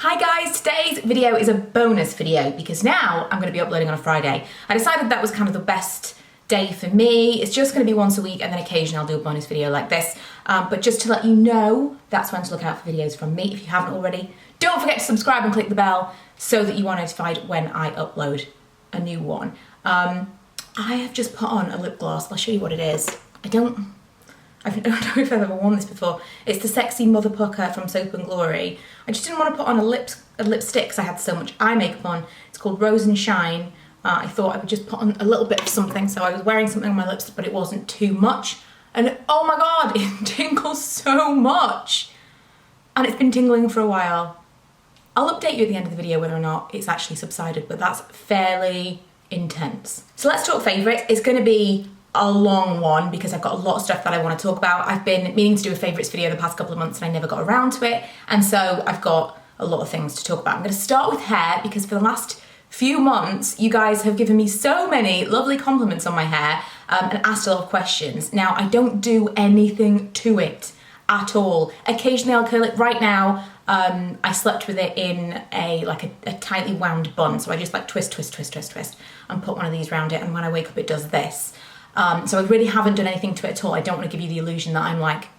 Hi guys, today's video is a bonus video because now I'm going to be uploading on a Friday. I decided that was kind of the best day for me. It's just going to be once a week and then occasionally I'll do a bonus video like this. But just to let you know, that's when to look out for videos from me if you haven't already. Don't forget to subscribe and click the bell so that you are notified when I upload a new one. I have just put on a lip gloss. I'll show you what it is. I don't know if I've ever worn this before. It's the Sexy Mother Pucker from Soap and Glory. I just didn't want to put on a lipstick because I had so much eye makeup on. It's called Rose and Shine. I thought I would just put on a little bit of something, so I was wearing something on my lips, but it wasn't too much. And oh my god, it tingles so much. And it's been tingling for a while. I'll update you at the end of the video whether or not it's actually subsided, but that's fairly intense. So let's talk favourites. It's going to be a long one because I've got a lot of stuff that I want to talk about. I've been meaning to do a favourites video the past couple of months and I never got around to it, and so I've got a lot of things to talk about. I'm going to start with hair because for the last few months you guys have given me so many lovely compliments on my hair and asked a lot of questions. Now I don't do anything to it at all. Occasionally I'll curl it. Right now I slept with it in a tightly wound bun, so I just like twist and put one of these around it, and when I wake up it does this. So I really haven't done anything to it at all. I don't want to give you the illusion that I'm like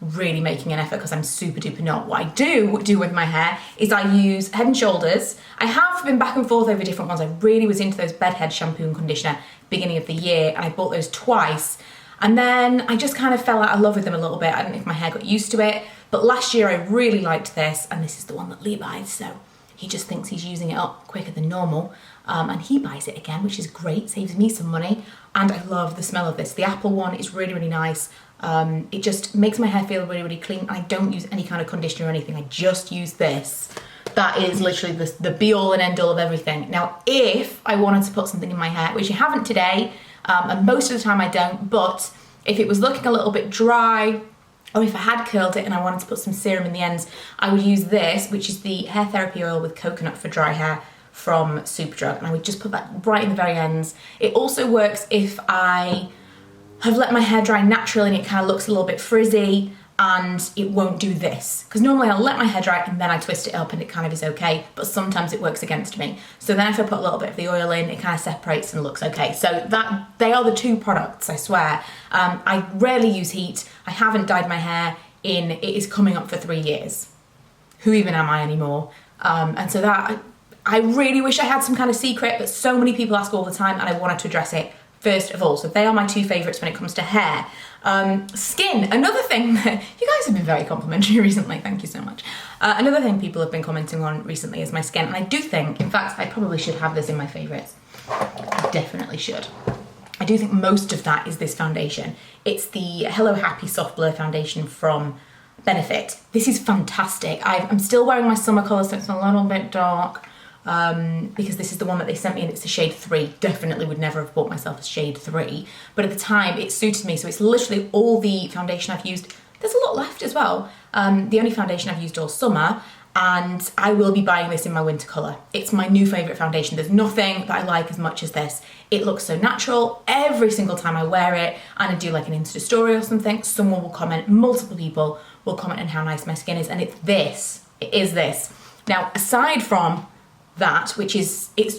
really making an effort because I'm super duper not. What I do with my hair is I use Head and Shoulders. I have been back and forth over different ones. I really was into those bedhead shampoo and conditioner beginning of the year, and I bought those twice. And then I just kind of fell out of love with them a little bit. I don't know if my hair got used to it, but last year I really liked this, and this is the one that Lee buys, so he just thinks he's using it up quicker than normal. And he buys it again, which is great, saves me some money. And I love the smell of this. The apple one is really, really nice. It just makes my hair feel really, really clean. I don't use any kind of conditioner or anything. I just use this. That is literally the be all and end all of everything. Now, if I wanted to put something in my hair, which I haven't today, and most of the time I don't, but if it was looking a little bit dry, or if I had curled it and I wanted to put some serum in the ends, I would use this, which is the hair therapy oil with coconut for dry hair from Superdrug, and I would just put that right in the very ends. It also works if I have let my hair dry naturally and it kind of looks a little bit frizzy, and it won't do this. Because normally I'll let my hair dry and then I twist it up and it kind of is okay, but sometimes it works against me. So then if I put a little bit of the oil in, it kind of separates and looks okay. So they are the two products, I swear. I rarely use heat. I haven't dyed my hair it is coming up for 3 years. Who even am I anymore? And so that, I really wish I had some kind of secret, but so many people ask all the time and I wanted to address it first of all. So they are my two favourites when it comes to hair. Skin, another thing that you guys have been very complimentary recently, thank you so much. Another thing people have been commenting on recently is my skin, and I do think, in fact, I probably should have this in my favourites. I definitely should. I do think most of that is this foundation. It's the Hello Happy Soft Blur foundation from Benefit. This is fantastic. I'm still wearing my summer colour, so it's a little bit dark. Because this is the one that they sent me and it's the shade 3. Definitely would never have bought myself a shade 3, but at the time it suited me, so it's literally all the foundation I've used. There's a lot left as well. The only foundation I've used all summer, and I will be buying this in my winter colour. It's my new favourite foundation. There's nothing that I like as much as this. It looks so natural every single time I wear it, and I do like an Insta story or something, someone will comment, multiple people will comment on how nice my skin is, and it's this. It is this. Now, aside from that, which is, it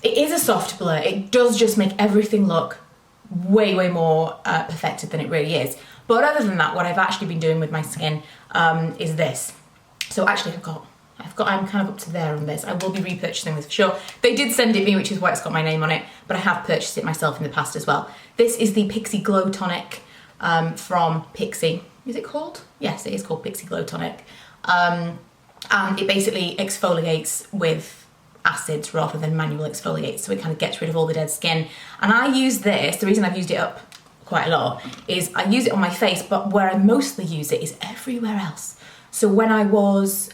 is a soft blur. It does just make everything look way, way more perfected than it really is. But other than that, what I've actually been doing with my skin is this. So actually I'm kind of up to there on this. I will be repurchasing this for sure. They did send it me, which is why it's got my name on it, but I have purchased it myself in the past as well. This is the Pixi Glow Tonic from Pixi. Is it called? Yes, it is called Pixi Glow Tonic. And it basically exfoliates with acids rather than manual exfoliates, so it kind of gets rid of all the dead skin. And I use this, the reason I've used it up quite a lot is I use it on my face, but where I mostly use it is everywhere else. So when I was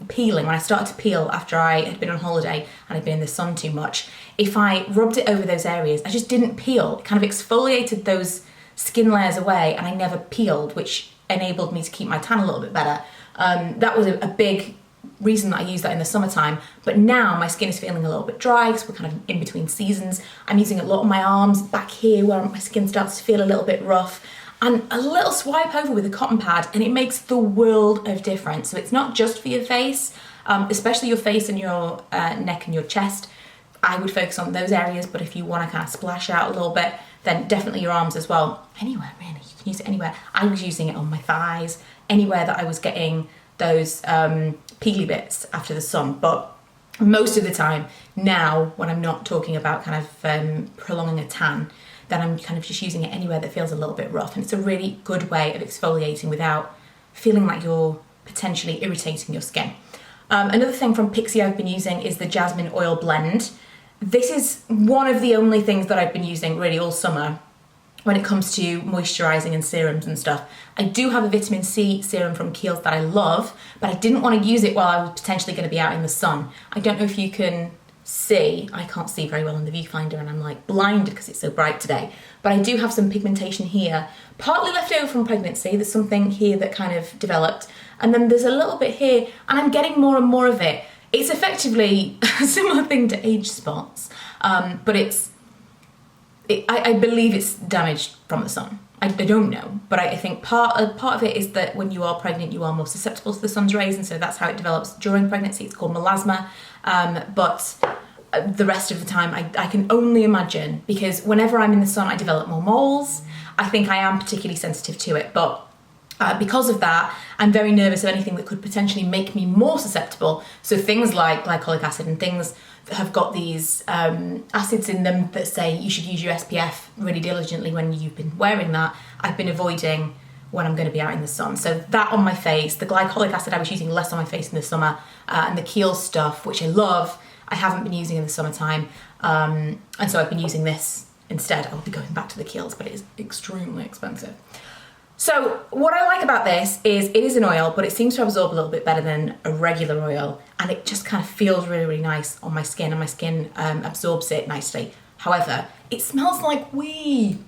peeling, when I started to peel after I had been on holiday and I'd been in the sun too much, if I rubbed it over those areas, I just didn't peel. It kind of exfoliated those skin layers away and I never peeled, which enabled me to keep my tan a little bit better. That was a big reason that I use that in the summertime, but now my skin is feeling a little bit dry because we're kind of in between seasons. I'm using it a lot on my arms, back here where my skin starts to feel a little bit rough, and a little swipe over with a cotton pad and it makes the world of difference. So it's not just for your face, especially your face and your neck and your chest. I would focus on those areas, but if you want to kind of splash out a little bit, then definitely your arms as well. Anywhere really, you can use it anywhere. I was using it on my thighs, anywhere that I was getting those peely bits after the sun. But most of the time now, when I'm not talking about kind of prolonging a tan, then I'm kind of just using it anywhere that feels a little bit rough. And it's a really good way of exfoliating without feeling like you're potentially irritating your skin. Another thing from Pixi I've been using is the Jasmine Oil Blend. This is one of the only things that I've been using really all summer when it comes to moisturising and serums and stuff. I do have a vitamin C serum from Kiehl's that I love, but I didn't want to use it while I was potentially going to be out in the sun. I don't know if you can see, I can't see very well on the viewfinder and I'm like blinded because it's so bright today, but I do have some pigmentation here, partly left over from pregnancy. There's something here that kind of developed, and then there's a little bit here, and I'm getting more and more of it. It's effectively a similar thing to age spots, but I believe it's damaged from the sun. I don't know, but I think part of it is that when you are pregnant, you are more susceptible to the sun's rays, and so that's how it develops during pregnancy. It's called melasma, but the rest of the time I can only imagine, because whenever I'm in the sun I develop more moles. I think I am particularly sensitive to it, but because of that, I'm very nervous of anything that could potentially make me more susceptible. So things like glycolic acid and things that have got these acids in them that say you should use your SPF really diligently when you've been wearing that, I've been avoiding when I'm going to be out in the sun. So that on my face, the glycolic acid I was using less on my face in the summer, and the Kiehl's stuff, which I love, I haven't been using in the summertime, and so I've been using this instead. I'll be going back to the Kiehl's, but it is extremely expensive. So what I like about this is it is an oil, but it seems to absorb a little bit better than a regular oil, and it just kind of feels really, really nice on my skin, and my skin absorbs it nicely. However, it smells like wee.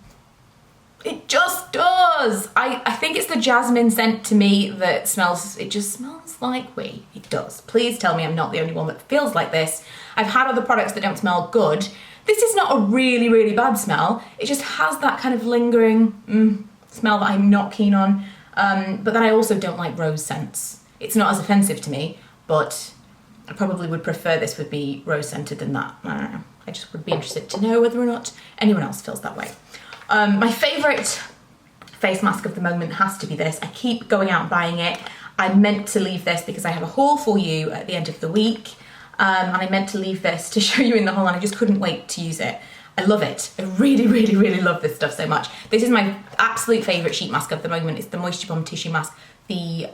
It just does. I think it's the jasmine scent to me that smells, it just smells like wee. It does. Please tell me I'm not the only one that feels like this. I've had other products that don't smell good. This is not a really, really bad smell. It just has that kind of lingering smell that I'm not keen on. But then I also don't like rose scents. It's not as offensive to me, but I probably would prefer this would be rose scented than that. I don't know. I just would be interested to know whether or not anyone else feels that way. My favourite face mask of the moment has to be this. I keep going out and buying it. I meant to leave this because I have a haul for you at the end of the week, and I meant to leave this to show you in the haul, and I just couldn't wait to use it. I love it. I really, really, really love this stuff so much. This is my absolute favourite sheet mask of the moment. It's the Moisture Bomb Tissue Mask, the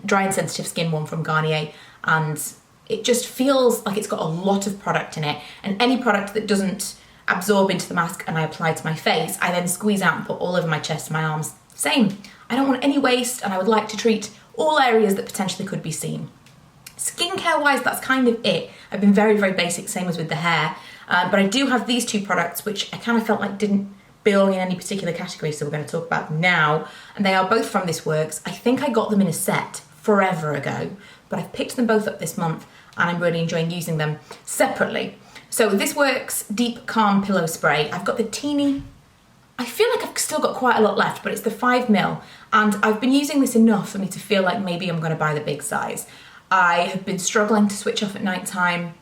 dry and sensitive skin one from Garnier, and it just feels like it's got a lot of product in it, and any product that doesn't absorb into the mask and I apply to my face, I then squeeze out and put all over my chest and my arms. Same. I don't want any waste, and I would like to treat all areas that potentially could be seen. Skincare wise, that's kind of it. I've been very, very basic, same as with the hair, but I do have these two products which I kind of felt like didn't belong in any particular category, so we're going to talk about them now, and they are both from This Works. I think I got them in a set forever ago, but I've picked them both up this month and I'm really enjoying using them separately. So This Works Deep Calm Pillow Spray. I've got the teeny, I feel like I've still got quite a lot left, but it's the 5ml, and I've been using this enough for me to feel like maybe I'm going to buy the big size. I have been struggling to switch off at night time.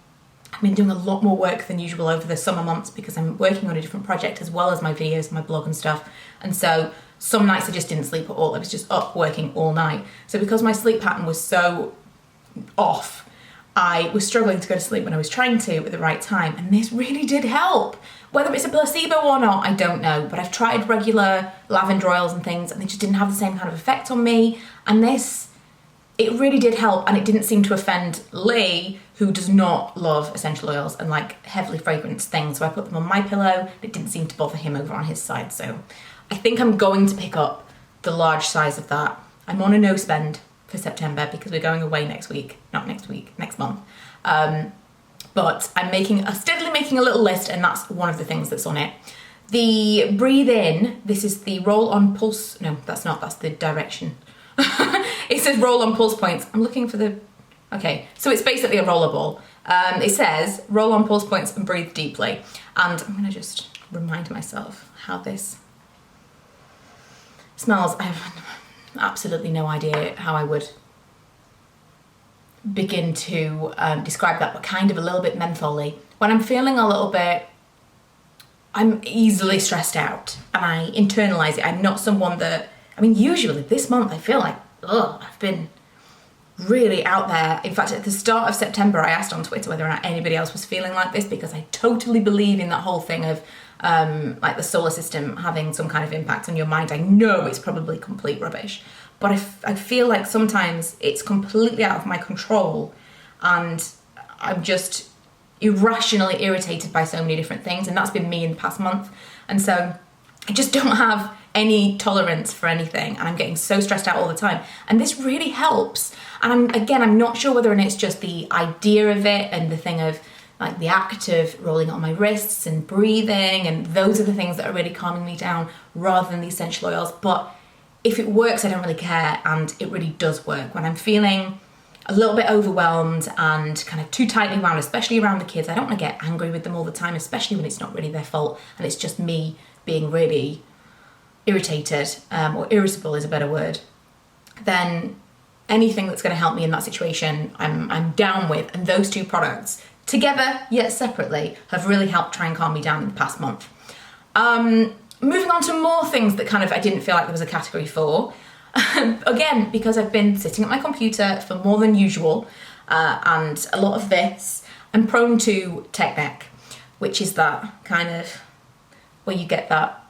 I've been doing a lot more work than usual over the summer months because I'm working on a different project as well as my videos, my blog and stuff, and so some nights I just didn't sleep at all. I was just up working all night. So because my sleep pattern was so off, I was struggling to go to sleep when I was trying to at the right time, and this really did help. Whether it's a placebo or not, I don't know, but I've tried regular lavender oils and things and they just didn't have the same kind of effect on me, and this, it really did help, and it didn't seem to offend Lee, who does not love essential oils and like heavily fragranced things, so I put them on my pillow. It didn't seem to bother him over on his side, so I think I'm going to pick up the large size of that. I'm on a no spend for September because we're going away next month. But I'm steadily making a little list, and that's one of the things that's on it. The Breathe In, this is the Roll On Pulse, no, that's not, that's the direction. It says Roll On Pulse Points. I'm looking for the, okay, so it's basically a rollerball. It says Roll On Pulse Points and Breathe Deeply. And I'm gonna just remind myself how this, Smells, I have absolutely no idea how I would begin to describe that, but kind of a little bit mentholy. When I'm feeling a little bit, I'm easily stressed out and I internalize it. I'm not someone that, I mean, usually this month I feel like, I've been really out there. In fact, at the start of September, I asked on Twitter whether or not anybody else was feeling like this, because I totally believe in that whole thing of like the solar system having some kind of impact on your mind. I know it's probably complete rubbish, but I feel like sometimes it's completely out of my control and I'm just irrationally irritated by so many different things, and that's been me in the past month. And so I just don't have any tolerance for anything, and I'm getting so stressed out all the time. And this really helps. And I'm not sure whether it's just the idea of it and the thing of like the act of rolling it on my wrists and breathing, and those are the things that are really calming me down rather than the essential oils. But if it works, I don't really care, and it really does work. When I'm feeling a little bit overwhelmed and kind of too tightly wound, especially around the kids, I don't want to get angry with them all the time, especially when it's not really their fault and it's just me being really irritated, or irritable is a better word. Then anything that's going to help me in that situation, I'm down with. And those two products, together yet separately, have really helped try and calm me down in the past month. Moving on to more things that kind of I didn't feel like there was a category for. Again, because I've been sitting at my computer for more than usual, and a lot of this, I'm prone to tech neck, which is that kind of where you get that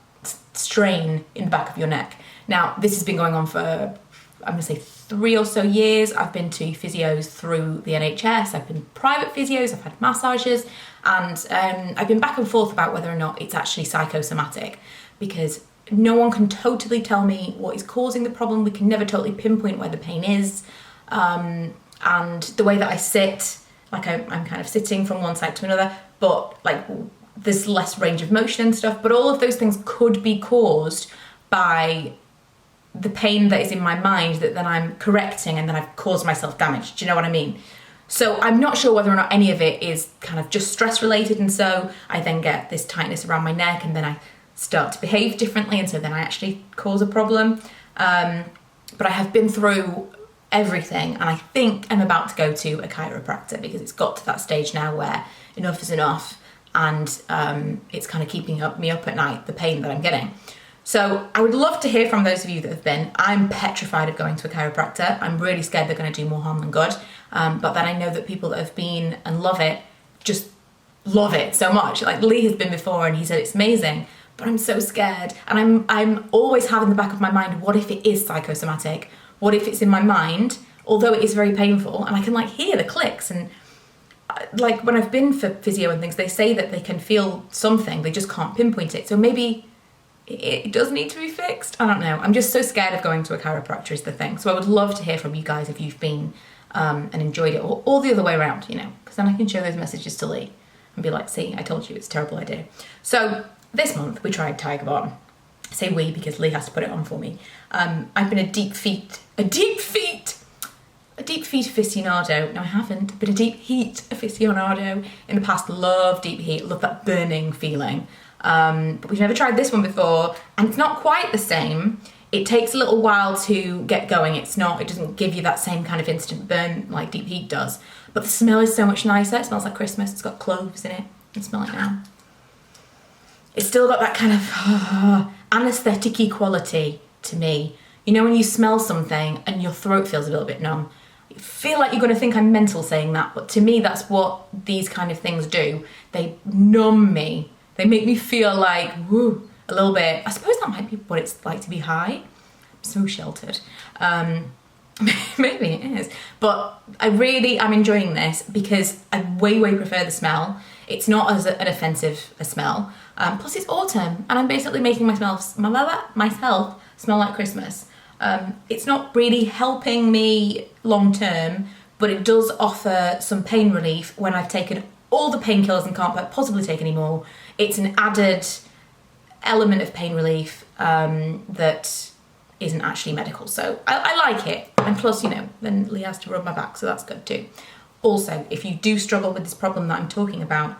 strain in the back of your neck. Now, this has been going on for, I'm gonna say 3 or so years. I've been to physios through the NHS, I've been private physios, I've had massages, and I've been back and forth about whether or not it's actually psychosomatic, because no one can totally tell me what is causing the problem. We can never totally pinpoint where the pain is. And the way that I sit, like I'm kind of sitting from one side to another, but like there's less range of motion and stuff, but all of those things could be caused by the pain that is in my mind that then I'm correcting, and then I've caused myself damage. Do you know what I mean? So I'm not sure whether or not any of it is kind of just stress related, and so I then get this tightness around my neck, and then I start to behave differently, and so then I actually cause a problem. But I have been through everything, and I think I'm about to go to a chiropractor, because it's got to that stage now where enough is enough, and it's kind of keeping me up at night, the pain that I'm getting. So I would love to hear from those of you that have been. I'm petrified of going to a chiropractor. I'm really scared they're going to do more harm than good. But then I know that people that have been and love it, just love it so much. Like Lee has been before and he said it's amazing, but I'm so scared. And I'm always having in the back of my mind, what if it is psychosomatic? What if it's in my mind, although it is very painful, and I can like hear the clicks. And like when I've been for physio and things, they say that they can feel something, they just can't pinpoint it. So maybe it does need to be fixed. I don't know. I'm just so scared of going to a chiropractor is the thing. So I would love to hear from you guys if you've been and enjoyed it, or the other way around, you know, because then I can show those messages to Lee and be like, see, I told you it's a terrible idea. So this month we tried Teigen. I say we because Lee has to put it on for me. I've been a deep feet aficionado. No, I haven't, but a deep heat aficionado in the past. Love deep heat, love that burning feeling. But we've never tried this one before, and it's not quite the same. It takes a little while to get going. It doesn't give you that same kind of instant burn like deep heat does. But the smell is so much nicer. It smells like Christmas. It's got cloves in it. You can smell it now. It's still got that kind of anesthetic-y quality to me. You know when you smell something and your throat feels a little bit numb? You feel like you're going to think I'm mental saying that, but to me that's what these kind of things do. They numb me. They make me feel like, woo, a little bit. I suppose that might be what it's like to be high. I'm so sheltered. Maybe it is. But I'm enjoying this because I way prefer the smell. It's not as an offensive a smell. Plus it's autumn and I'm basically making myself smell like Christmas. It's not really helping me long term, but it does offer some pain relief when I've taken all the painkillers and can't possibly take any more. It's an added element of pain relief that isn't actually medical. So I like it. And plus, you know, then Lee has to rub my back, so that's good too. Also, if you do struggle with this problem that I'm talking about,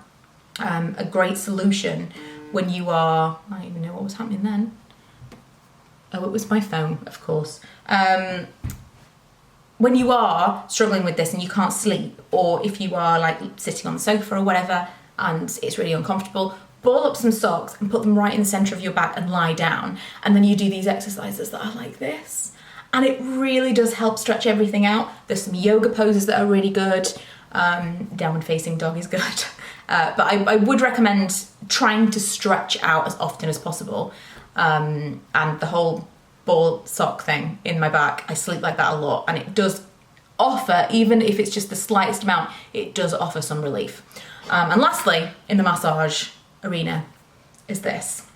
a great solution when you are, I don't even know what was happening then. Oh, it was my phone, of course. When you are struggling with this and you can't sleep, or if you are like sitting on the sofa or whatever and it's really uncomfortable, ball up some socks and put them right in the centre of your back and lie down. And then you do these exercises that are like this. And it really does help stretch everything out. There's some yoga poses that are really good. Downward facing dog is good. But I would recommend trying to stretch out as often as possible. And the whole ball sock thing in my back, I sleep like that a lot, and it does offer, even if it's just the slightest amount, it does offer some relief. And lastly, in the massage arena is this,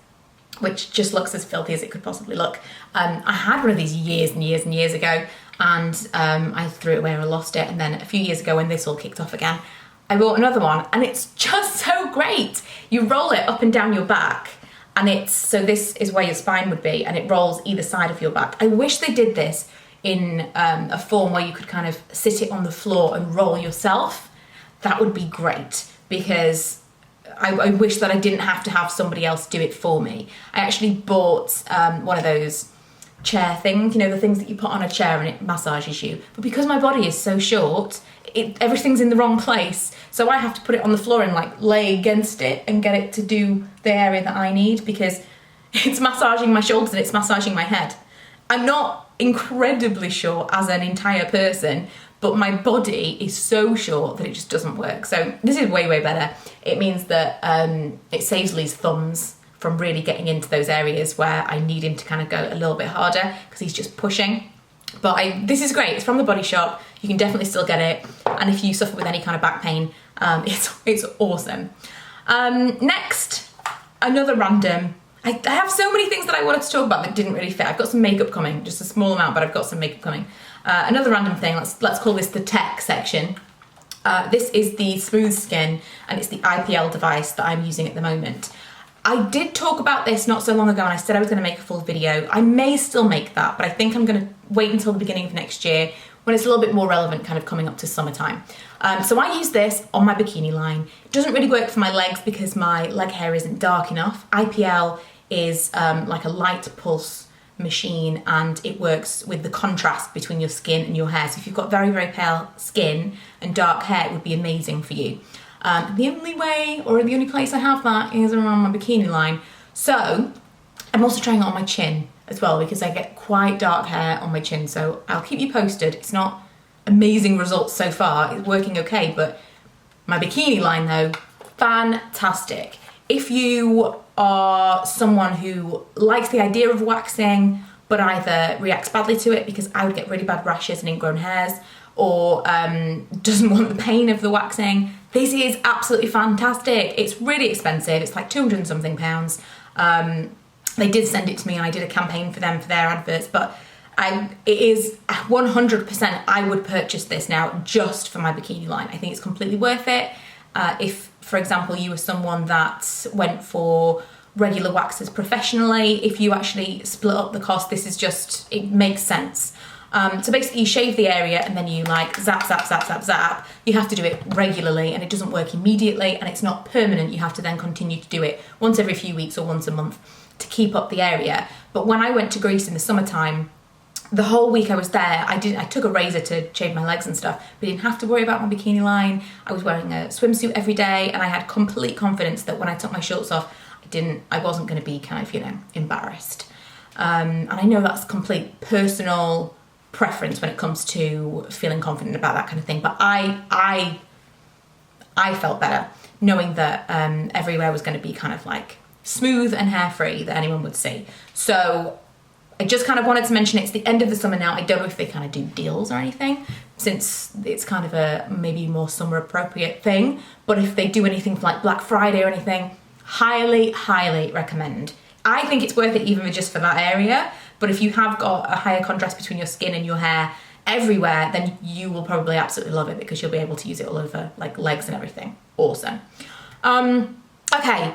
which just looks as filthy as it could possibly look. I had one of these years and years and years ago, and I threw it away or lost it, and then a few years ago when this all kicked off again, I bought another one, and it's just so great. You roll it up and down your back, and so this is where your spine would be, and it rolls either side of your back. I wish they did this in a form where you could kind of sit it on the floor and roll yourself. That would be great, because I wish that I didn't have to have somebody else do it for me. I actually bought one of those chair things, you know, the things that you put on a chair and it massages you. But because my body is so short, everything's in the wrong place. So I have to put it on the floor and like lay against it and get it to do the area that I need, because it's massaging my shoulders and it's massaging my head. I'm not incredibly short as an entire person, but my body is so short that it just doesn't work. So this is way, way better. It means that it saves Lee's thumbs from really getting into those areas where I need him to kind of go a little bit harder, because he's just pushing. But this is great. It's from the Body Shop. You can definitely still get it. And if you suffer with any kind of back pain, it's awesome. Next, another random. I have so many things that I wanted to talk about that didn't really fit. I've got some makeup coming, just a small amount, but I've got some makeup coming. Another random thing, let's call this the tech section. This is the Smooth Skin, and it's the IPL device that I'm using at the moment. I did talk about this not so long ago, and I said I was going to make a full video. I may still make that, but I think I'm going to wait until the beginning of next year when it's a little bit more relevant, kind of coming up to summertime. So I use this on my bikini line. It doesn't really work for my legs because my leg hair isn't dark enough. IPL is like a light pulse machine, and it works with the contrast between your skin and your hair. So if you've got very, very pale skin and dark hair, it would be amazing for you. The only way, or the only place I have that is around my bikini line. So I'm also trying it on my chin as well, because I get quite dark hair on my chin. So I'll keep you posted. It's not amazing results so far. It's working okay, but my bikini line though, fantastic. If you are someone who likes the idea of waxing, but either reacts badly to it, because I would get really bad rashes and ingrown hairs, or doesn't want the pain of the waxing, this is absolutely fantastic. It's really expensive. It's like 200 and something pounds. They did send it to me, and I did a campaign for them for their adverts, but it is 100%, I would purchase this now just for my bikini line. I think it's completely worth it. If, for example, you were someone that went for regular waxes professionally, if you actually split up the cost, this is just, it makes sense. So basically you shave the area and then you like zap, zap, zap, zap, zap. You have to do it regularly, and it doesn't work immediately, and it's not permanent. You have to then continue to do it once every few weeks or once a month to keep up the area. But when I went to Greece in the summertime, the whole week I was there, I took a razor to shave my legs and stuff, but I didn't have to worry about my bikini line. I was wearing a swimsuit every day, and I had complete confidence that when I took my shorts off, I wasn't going to be kind of, embarrassed. And I know that's complete personal preference when it comes to feeling confident about that kind of thing, but I felt better knowing that everywhere was going to be kind of like smooth and hair free that anyone would see. So I just kind of wanted to mention it's the end of the summer now. I don't know if they kind of do deals or anything, since it's kind of a maybe more summer appropriate thing, but if they do anything like Black Friday or anything, highly, highly recommend. I think it's worth it even just for that area, but if you have got a higher contrast between your skin and your hair everywhere, then you will probably absolutely love it, because you'll be able to use it all over, like legs and everything. Awesome. Okay,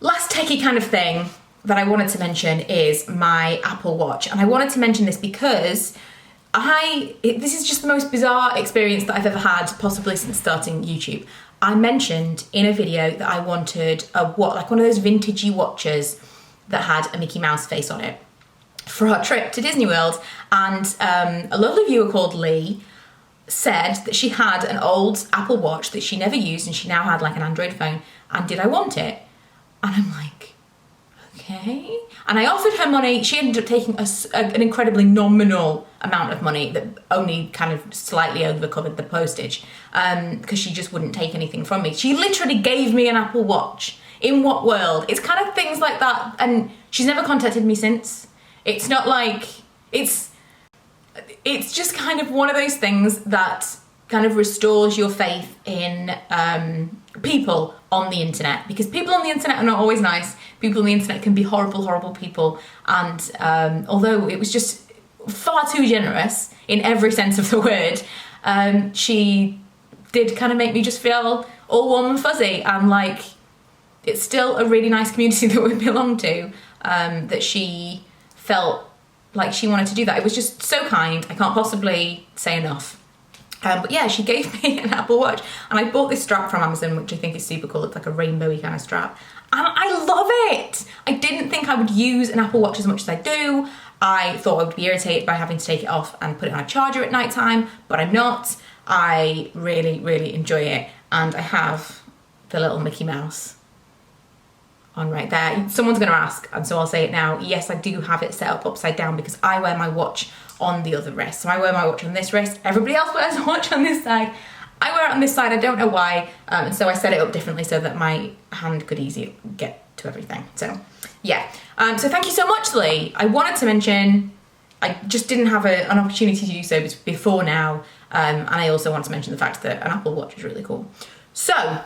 last techie kind of thing that I wanted to mention is my Apple Watch. And I wanted to mention this because this is just the most bizarre experience that I've ever had, possibly since starting YouTube. I mentioned in a video that I wanted like one of those vintagey watches that had a Mickey Mouse face on it. for our trip to Disney World, and a lovely viewer called Lee said that she had an old Apple Watch that she never used, and she now had like an Android phone, and did I want it? And I'm like, okay. And I offered her money. She ended up taking an incredibly nominal amount of money that only kind of slightly overcovered the postage, because she just wouldn't take anything from me. She literally gave me an Apple Watch. In what world? It's kind of things like that, and she's never contacted me since. It's not like, it's just kind of one of those things that kind of restores your faith in people on the internet, because people on the internet are not always nice. People on the internet can be horrible, horrible people, and although it was just far too generous in every sense of the word, she did kind of make me just feel all warm and fuzzy, and like, it's still a really nice community that we belong to, that she felt like she wanted to do that. It was just so kind. I can't possibly say enough. But yeah, she gave me an Apple Watch, and I bought this strap from Amazon, which I think is super cool. It's like a rainbowy kind of strap, and I love it. I didn't think I would use an Apple Watch as much as I do. I thought I would be irritated by having to take it off and put it on a charger at night time, but I'm not. I really, really enjoy it, and I have the little Mickey Mouse on right there. Someone's going to ask, and so I'll say it now. Yes, I do have it set up upside down because I wear my watch on the other wrist. So I wear my watch on this wrist. Everybody else wears a watch on this side. I wear it on this side. I don't know why. And so I set it up differently so that my hand could easily get to everything. So yeah. So thank you so much, Lee. I wanted to mention, I just didn't have an opportunity to do so before now. And I also want to mention the fact that an Apple Watch is really cool. So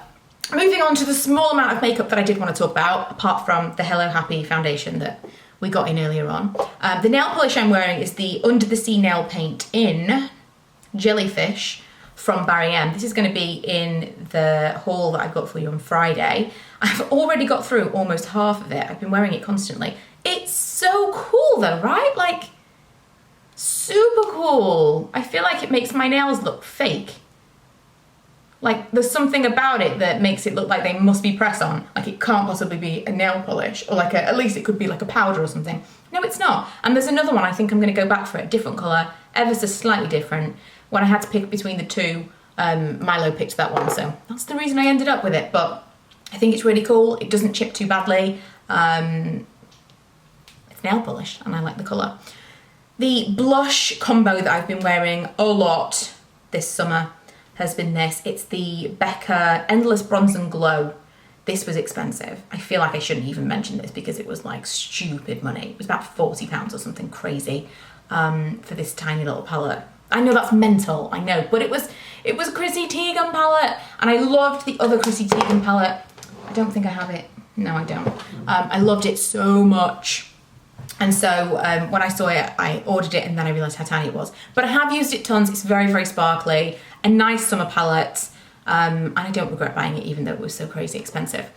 moving on to the small amount of makeup that I did want to talk about, apart from the Hello Happy foundation that we got in earlier on. The nail polish I'm wearing is the Under the Sea nail paint in Jellyfish from Barry M. This is going to be in the haul that I've got for you on Friday. I've already got through almost half of it. I've been wearing it constantly. It's so cool though, right? Like, super cool. I feel like it makes my nails look fake. Like, there's something about it that makes it look like they must be press on. Like, it can't possibly be a nail polish, or like at least it could be like a powder or something. No, it's not. And there's another one, I think I'm gonna go back for it, different colour, ever so slightly different. When I had to pick between the two, Milo picked that one, so that's the reason I ended up with it. But I think it's really cool. It doesn't chip too badly. It's nail polish, and I like the colour. The blush combo that I've been wearing a lot this summer has been this. It's the Becca Endless Bronze and Glow. This was expensive. I feel like I shouldn't even mention this because it was like stupid money. It was about £40 or something crazy for this tiny little palette. I know that's mental, I know, but it was a Chrissy Teigen palette, and I loved the other Chrissy Teigen palette. I don't think I have it. No, I don't. I loved it so much. And so when I saw it, I ordered it, and then I realised how tiny it was. But I have used it tons. It's very, very sparkly. A nice summer palette, and I don't regret buying it even though it was so crazy expensive.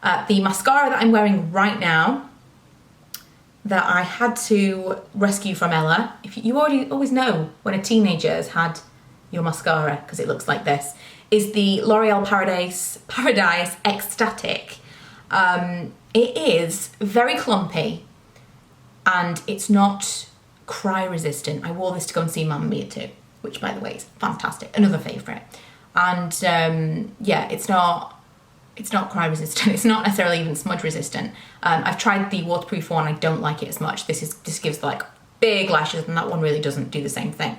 The mascara that I'm wearing right now, that I had to rescue from Ella, if you always know when a teenager has had your mascara, because it looks like this, is the L'Oreal Paradise Extatic. It is very clumpy, and it's not cry resistant. I wore this to go and see Mamma Mia 2. Which, by the way, is fantastic. Another favourite. And yeah, it's not cry resistant. It's not necessarily even smudge resistant. I've tried the waterproof one. I don't like it as much. This gives like big lashes, and that one really doesn't do the same thing.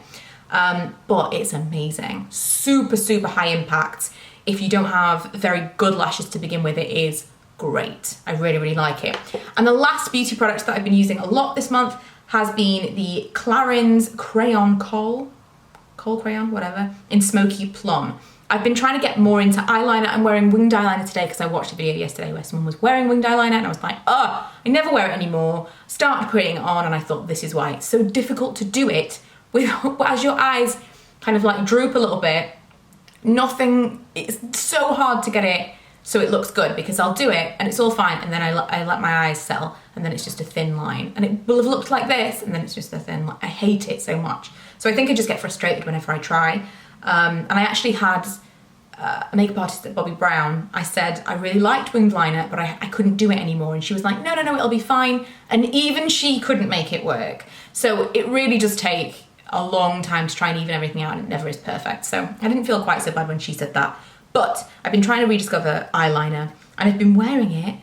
But it's amazing. Super, super high impact. If you don't have very good lashes to begin with, it is great. I really, really like it. And the last beauty product that I've been using a lot this month has been the Clarins Crayon Khol crayon, whatever, in Smokey Plum. I've been trying to get more into eyeliner. I'm wearing winged eyeliner today because I watched a video yesterday where someone was wearing winged eyeliner, and I was like, oh, I never wear it anymore. Started putting it on, and I thought, this is why it's so difficult to do it with as your eyes kind of like droop a little bit. It's so hard to get it so it looks good, because I'll do it and it's all fine, and then I let my eyes settle, and then it's just a thin line, and it will have looked like this, and then it's just a thin line. I hate it so much. So I think I just get frustrated whenever I try. And I actually had makeup artist at Bobbi Brown, I said I really liked winged liner, but I couldn't do it anymore. And she was like, no, it'll be fine. And even she couldn't make it work. So it really does take a long time to try and even everything out, and it never is perfect. So I didn't feel quite so bad when she said that. But I've been trying to rediscover eyeliner, and I've been wearing it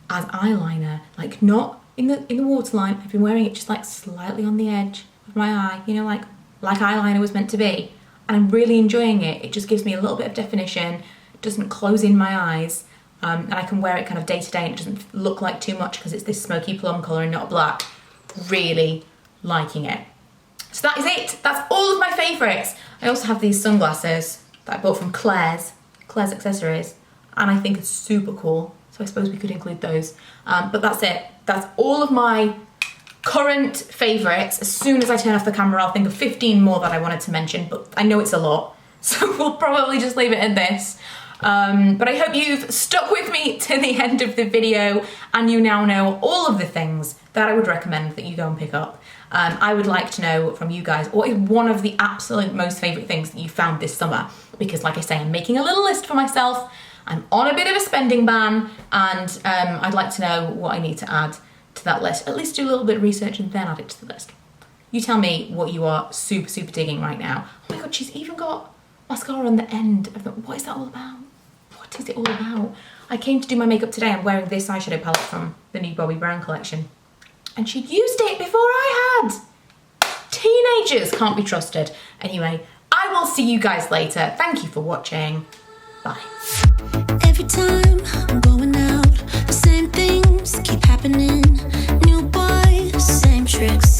as eyeliner, like not in the waterline. I've been wearing it just like slightly on the edge of my eye, you know, like eyeliner was meant to be. And I'm really enjoying it. It just gives me a little bit of definition, doesn't close in my eyes, and I can wear it kind of day to day and it doesn't look like too much because it's this smoky plum colour and not black. Really liking it. So that is it. That's all of my favourites. I also have these sunglasses that I bought from Claire's Accessories, and I think it's super cool. So I suppose we could include those. But that's it. That's all of my current favourites. As soon as I turn off the camera, I'll think of 15 more that I wanted to mention, but I know it's a lot, so we'll probably just leave it at this. But I hope you've stuck with me to the end of the video and you now know all of the things that I would recommend that you go and pick up. I would like to know from you guys, what is one of the absolute most favourite things that you found this summer? Because like I say, I'm making a little list for myself. I'm on a bit of a spending ban, and I'd like to know what I need to add to that list. At least do a little bit of research and then add it to the list. You tell me what you are super, super digging right now. Oh my God, she's even got mascara on the end of the, what is that all about? What is it all about? I came to do my makeup today. I'm wearing this eyeshadow palette from the new Bobbi Brown collection. And she'd used it before I had. Teenagers can't be trusted. Anyway, I will see you guys later. Thank you for watching. Bye. Every time I'm going out, the same things keep happening. New boys, same tricks.